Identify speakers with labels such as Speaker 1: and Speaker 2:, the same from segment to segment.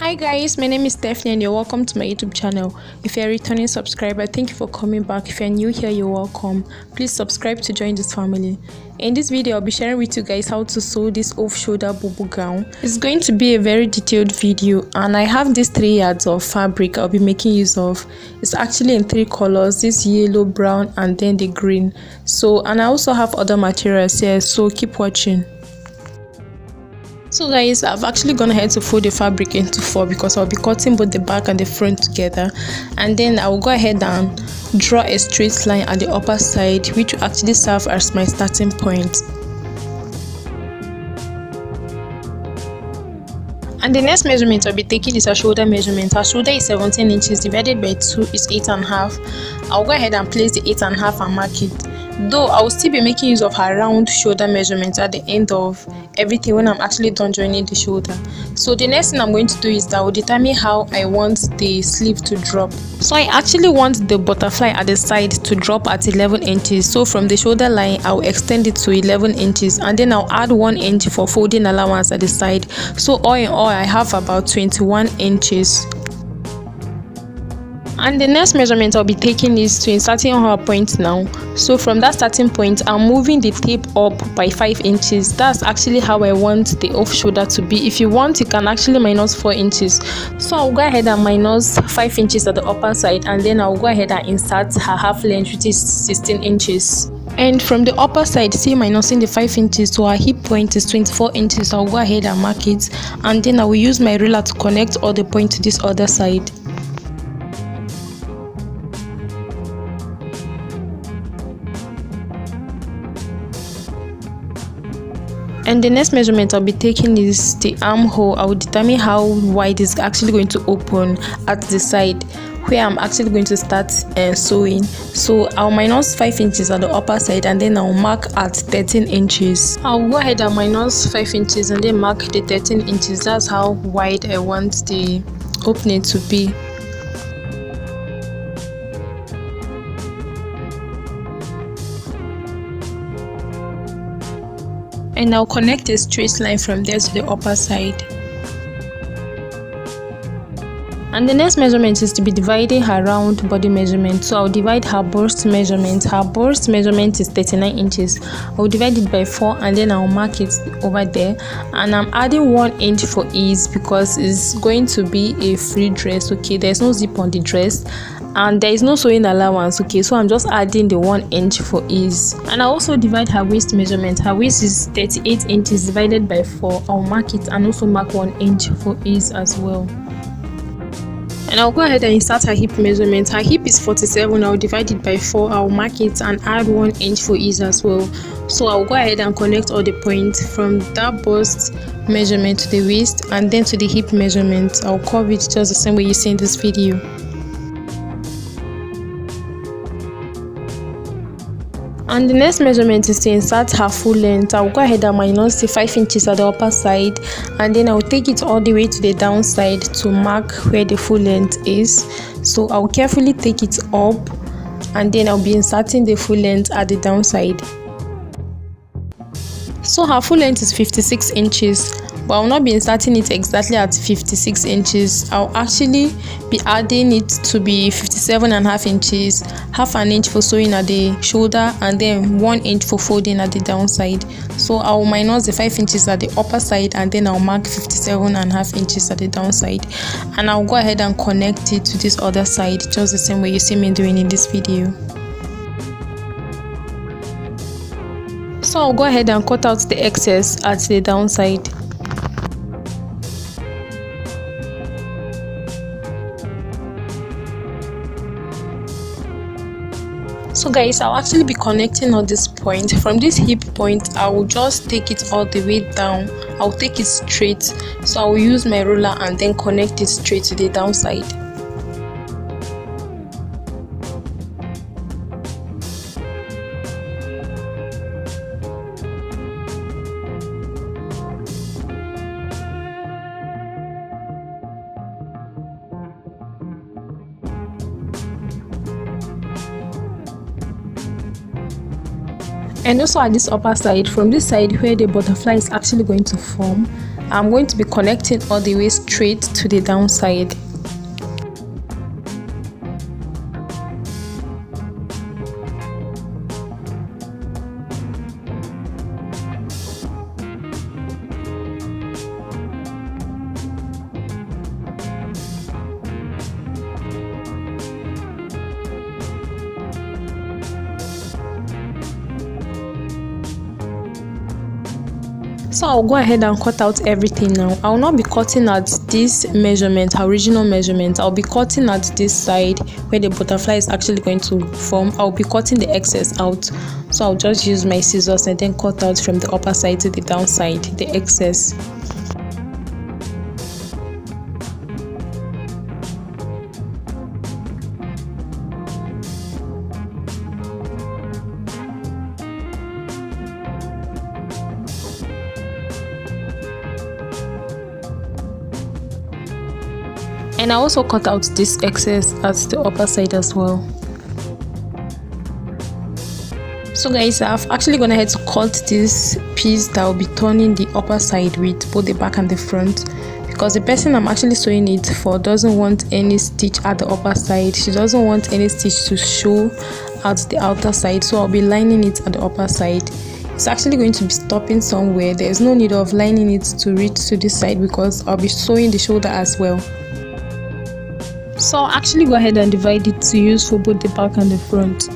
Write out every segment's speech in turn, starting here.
Speaker 1: Hi guys, my name is Stephanie and you're welcome to my YouTube channel. If you're a returning subscriber, thank you for coming back. If you're new here, you're welcome. Please subscribe to join this family. In this video, I'll be sharing with you guys how to sew this off-shoulder bubu gown. It's going to be a very detailed video and I have these 3 yards of fabric I'll be making use of. It's actually in 3 colors, this yellow, brown and then the green. And I also have other materials here, so keep watching. So guys, I've actually gone ahead to fold the fabric into 4 because I'll be cutting both the back and the front together, and then I will go ahead and draw a straight line at the upper side, which will actually serve as my starting point. And the next measurement I'll be taking is a shoulder measurement. Our shoulder is 17 inches divided by 2 is 8.5. I'll go ahead and place the 8.5 and mark it. Though I will still be making use of her round shoulder measurement at the end of everything when I'm actually done joining the shoulder. So the next thing I'm going to do is that I will determine how I want the sleeve to drop. So I actually want the butterfly at the side to drop at 11 inches. So from the shoulder line, I'll extend it to 11 inches and then I'll add 1 inch for folding allowance at the side. So all in all, I have about 21 inches. And the next measurement I'll be taking is to inserting her point now. So from that starting point, I'm moving the tape up by 5 inches. That's actually how I want the off shoulder to be. If you want, you can actually minus 4 inches. So I'll go ahead and minus 5 inches at the upper side, and then I'll go ahead and insert her half length, which is 16 inches. And from the upper side, say minusing the 5 inches to our hip point is 24 inches. I'll go ahead and mark it, and then I will use my ruler to connect all the points to this other side. And the next measurement I'll be taking is the armhole. I will determine how wide it's actually going to open at the side where I'm actually going to start sewing. So I'll minus 5 inches at the upper side and then I'll mark at 13 inches. I'll go ahead and minus 5 inches and then mark the 13 inches. That's how wide I want the opening to be. And I'll connect a straight line from there to the upper side. And the next measurement is to be dividing her round body measurement. So I'll divide her bust measurement. Her bust measurement is 39 inches. I'll divide it by 4 and then I'll mark it over there. And I'm adding 1 inch for ease because it's going to be a free dress. Okay, there's no zip on the dress and there is no sewing allowance. Okay, so I'm just adding the 1 inch for ease. And I also divide her waist measurement. Her waist is 38 inches divided by 4. I'll mark it and also mark 1 inch for ease as well. And I'll go ahead and insert her hip measurement. Her hip is 47. I'll divide it by 4. I'll mark it and add 1 inch for ease as well. So I'll go ahead and connect all the points from that bust measurement to the waist and then to the hip measurement. I'll curve it just the same way you see in this video. And the next measurement is to insert her full length. I'll go ahead and minus the 5 inches at the upper side and then I'll take it all the way to the downside to mark where the full length is. So I'll carefully take it up and then I'll be inserting the full length at the downside. So her full length is 56 inches, but I'll not be inserting it exactly at 56 inches. I'll actually be adding it to be 57.5 inches, half an inch for sewing at the shoulder and then 1 inch for folding at the downside. So I'll minus the 5 inches at the upper side and then I'll mark 57.5 inches at the downside. And I'll go ahead and connect it to this other side just the same way you see me doing in this video. So I'll go ahead and cut out the excess at the downside. So guys, I'll actually be connecting on this point. From this hip point, I will just take it all the way down. I'll take it straight. So I will use my ruler and then connect it straight to the downside. And also at this upper side, from this side where the butterfly is actually going to form, I'm going to be connecting all the way straight to the downside. So I'll go ahead and cut out everything now. I'll not be cutting at this measurement, original measurement. I'll be cutting at this side where the butterfly is actually going to form. I'll be cutting the excess out. So I'll just use my scissors and then cut out from the upper side to the downside, the excess. And I also cut out this excess at the upper side as well. So guys, I've actually gone ahead to cut this piece that will be turning the upper side with both the back and the front, because the person I'm actually sewing it for doesn't want any stitch at the upper side. She doesn't want any stitch to show at the outer side, so I'll be lining it at the upper side. It's actually going to be stopping somewhere. There's no need of lining it to reach to this side because I'll be sewing the shoulder as well. So I'll actually go ahead and divide it to use for both the back and the front.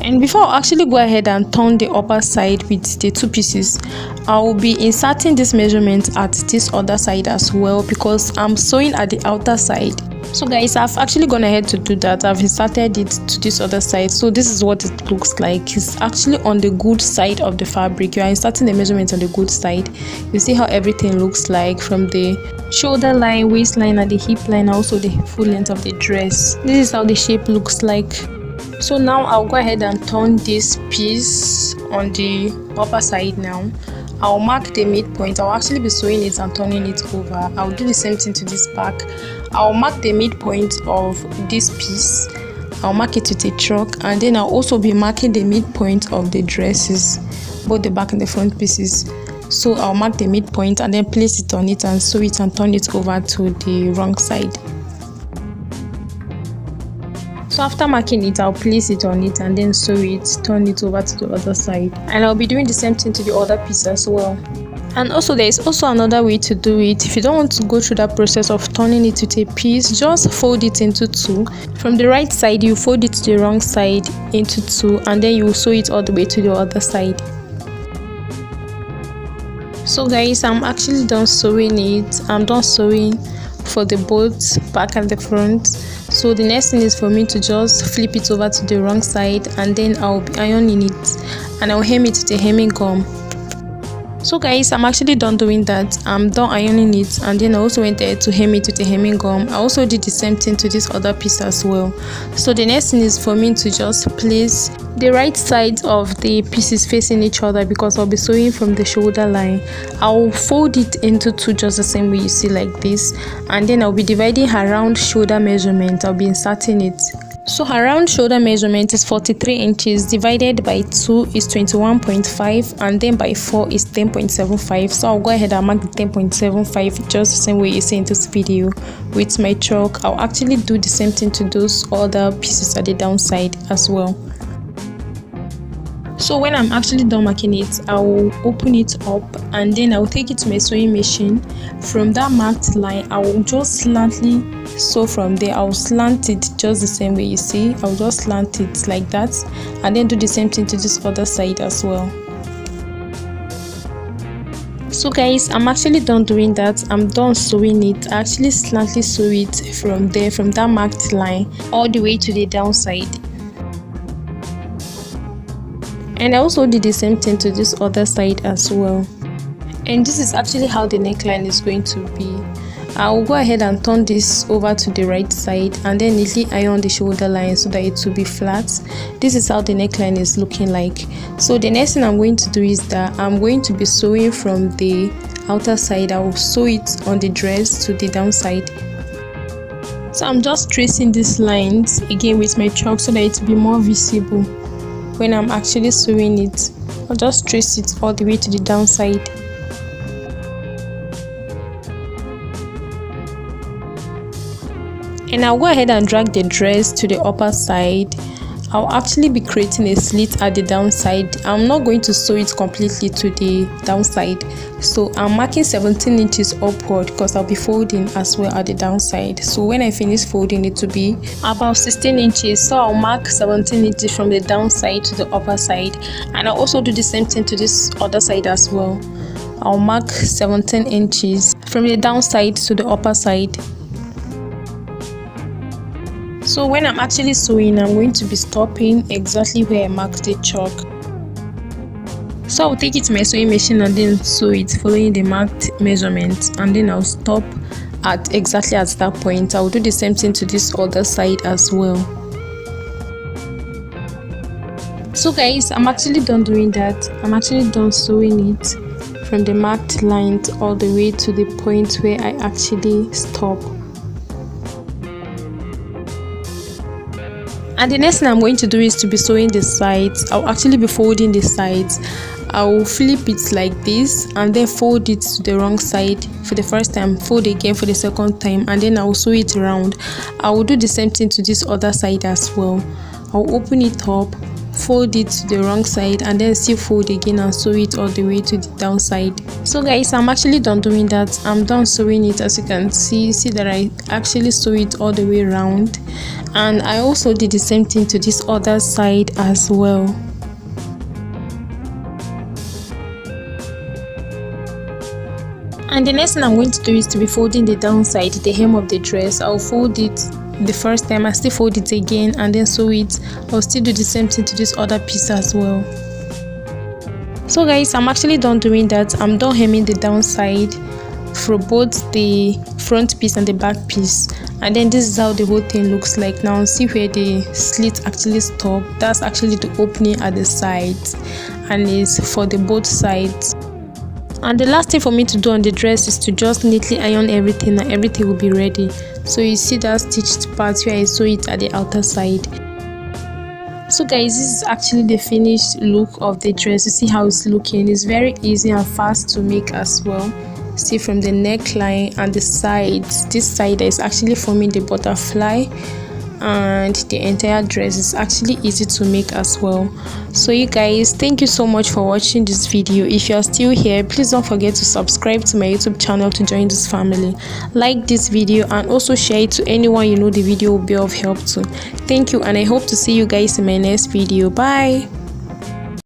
Speaker 1: And before I actually go ahead and turn the upper side with the two pieces, I will be inserting this measurement at this other side as well, because I'm sewing at the outer side. So guys, I've actually gone ahead to do that. I've inserted it to this other side. So this is what it looks like. It's actually on the good side of the fabric. You are inserting the measurement on the good side. You see how everything looks like from the shoulder line, waistline, and the hip line, also the full length of the dress. This is how the shape looks like. So now I'll go ahead and turn this piece on the upper side now. I'll mark the midpoint. I'll actually be sewing it and turning it over. I'll do the same thing to this back. I'll mark the midpoint of this piece. I'll mark it with a chalk, and then I'll also be marking the midpoint of the dresses, both the back and the front pieces. So I'll mark the midpoint and then place it on it and sew it and turn it over to the wrong side. So after marking it, I'll place it on it and then sew it, turn it over to the other side. And I'll be doing the same thing to the other piece as well. And also there is also another way to do it. If you don't want to go through that process of turning it with a piece, just fold it into two. From the right side, you fold it to the wrong side into two, and then you sew it all the way to the other side. So guys, I'm actually done sewing it. I'm done sewing for the both back and the front. So the next thing is for me to just flip it over to the wrong side, and then I'll be ironing it, and I'll hem it with a hemming gum. So guys, I'm actually done doing that. I'm done ironing it, and then I also went ahead to hem it with a hemming gum. I also did the same thing to this other piece as well. So the next thing is for me to just place the right sides of the pieces facing each other, because I'll be sewing from the shoulder line. I'll fold it into two just the same way you see like this, and then I'll be dividing her round shoulder measurement. I'll be inserting it. So her round shoulder measurement is 43 inches, divided by 2 is 21.5, and then by 4 is 10.75. So I'll go ahead and mark the 10.75 just the same way you see in this video with my chalk. I'll actually do the same thing to those other pieces at the downside as well. So when I'm actually done marking it, I will open it up, and then I will take it to my sewing machine. From that marked line, I will just slightly sew from there. I will slant it just the same way you see. I will just slant it like that, and then do the same thing to this other side as well. So guys, I'm actually done doing that. I'm done sewing it. I actually slightly sew it from there, from that marked line all the way to the downside. And I also did the same thing to this other side as well. And this is actually how the neckline is going to be. I will go ahead and turn this over to the right side, and then neatly iron the shoulder line so that it will be flat. This is how the neckline is looking like. So the next thing I'm going to do is that I'm going to be sewing from the outer side. I will sew it on the dress to the downside. So I'm just tracing these lines again with my chalk so that it will be more visible when I'm actually sewing it. I'll just trace it all the way to the downside. And I'll go ahead and drag the dress to the upper side. I'll actually be creating a slit at the downside. I'm not going to sew it completely to the downside, so I'm marking 17 inches upward because I'll be folding as well at the downside. So when I finish folding, it will be about 16 inches. So I'll mark 17 inches from the downside to the upper side, and I'll also do the same thing to this other side as well. I'll mark 17 inches from the downside to the upper side. So when I'm actually sewing, I'm going to be stopping exactly where I marked the chalk. So I'll take it to my sewing machine and then sew it following the marked measurements, and then I'll stop at exactly at that point. I'll do the same thing to this other side as well. So guys, I'm actually done doing that. I'm actually done sewing it from the marked lines all the way to the point where I actually stop. And the next thing I'm going to do is to be sewing the sides. I'll actually be folding the sides. I'll flip it like this and then fold it to the wrong side for the first time, fold again for the second time, and then I'll sew it around. I will do the same thing to this other side as well. I'll open it up, fold it to the wrong side, and then still fold again and sew it all the way to the downside. So guys, I'm actually done doing that. I'm done sewing it. As you can see that I actually sew it all the way around, and I also did the same thing to this other side as well. And the next thing I'm going to do is to be folding the downside, the hem of the dress. I'll fold it the first time, I still fold it again and then sew it. I'll still do the same thing to this other piece as well. So guys, I'm actually done doing that. I'm done hemming the downside for both the front piece and the back piece, and then this is how the whole thing looks like. Now see where the slit actually stop. That's actually the opening at the sides, and it's for the both sides. And the last thing for me to do on the dress is to just neatly iron everything, and everything will be ready. So you see that stitched part where I sew it at the outer side. So guys, this is actually the finished look of the dress. You see how it's looking. It's very easy and fast to make as well. See from the neckline and the sides, this side is actually forming the butterfly, and the entire dress is actually easy to make as well. So you guys, thank you so much for watching this video. If you are still here, please don't forget to subscribe to my YouTube channel to join this family. Like this video and also share it to anyone you know the video will be of help to. Thank you, and I hope to see you guys in my next video. Bye.